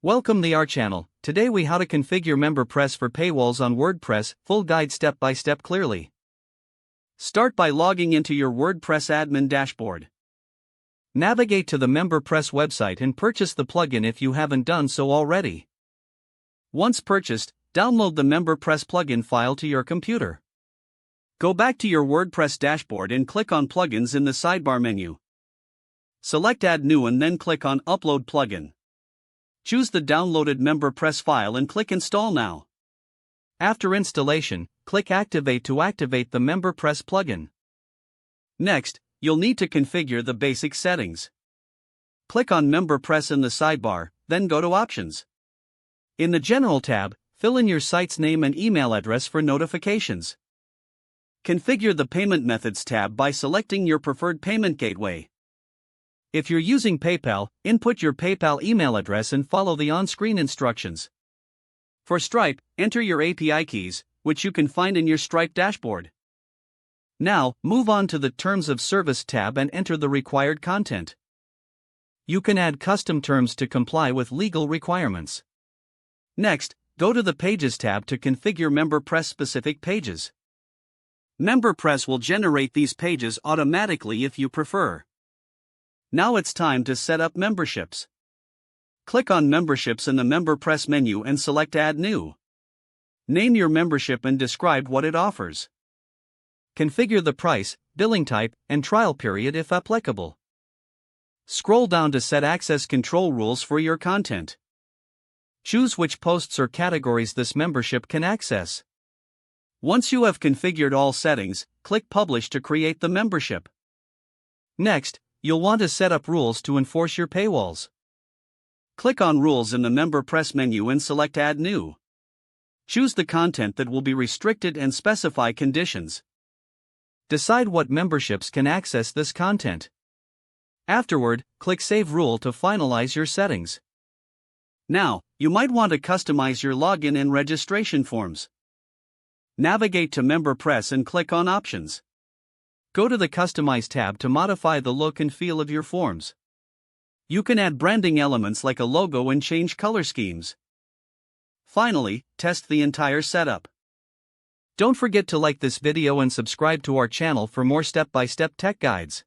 Welcome to our channel. Today we how to configure MemberPress for Paywalls on WordPress, full guide step by step clearly. Start by logging into your WordPress admin dashboard. Navigate to the MemberPress website and purchase the plugin if you haven't done so already. Once purchased, download the MemberPress plugin file to your computer. Go back to your WordPress dashboard and click on Plugins in the sidebar menu. Select Add New and then click on Upload Plugin. Choose the downloaded MemberPress file and click Install Now. After installation, click Activate to activate the MemberPress plugin. Next, you'll need to configure the basic settings. Click on MemberPress in the sidebar, then go to Options. In the General tab, fill in your site's name and email address for notifications. Configure the Payment Methods tab by selecting your preferred payment gateway. If you're using PayPal, input your PayPal email address and follow the on-screen instructions. For Stripe, enter your API keys, which you can find in your Stripe dashboard. Now, move on to the Terms of Service tab and enter the required content. You can add custom terms to comply with legal requirements. Next, go to the Pages tab to configure MemberPress-specific pages. MemberPress will generate these pages automatically if you prefer. Now it's time to set up memberships. Click on Memberships in the MemberPress menu and select Add New. Name your membership and describe what it offers. Configure the price, billing type, and trial period if applicable. Scroll down to set access control rules for your content. Choose which posts or categories this membership can access. Once you have configured all settings, click Publish to create the membership. Next, you'll want to set up rules to enforce your paywalls. Click on Rules in the MemberPress menu and select Add New. Choose the content that will be restricted and specify conditions. Decide what memberships can access this content. Afterward, click Save Rule to finalize your settings. Now, you might want to customize your login and registration forms. Navigate to MemberPress and click on Options. Go to the Customize tab to modify the look and feel of your forms. You can add branding elements like a logo and change color schemes. Finally, test the entire setup. Don't forget to like this video and subscribe to our channel for more step-by-step tech guides.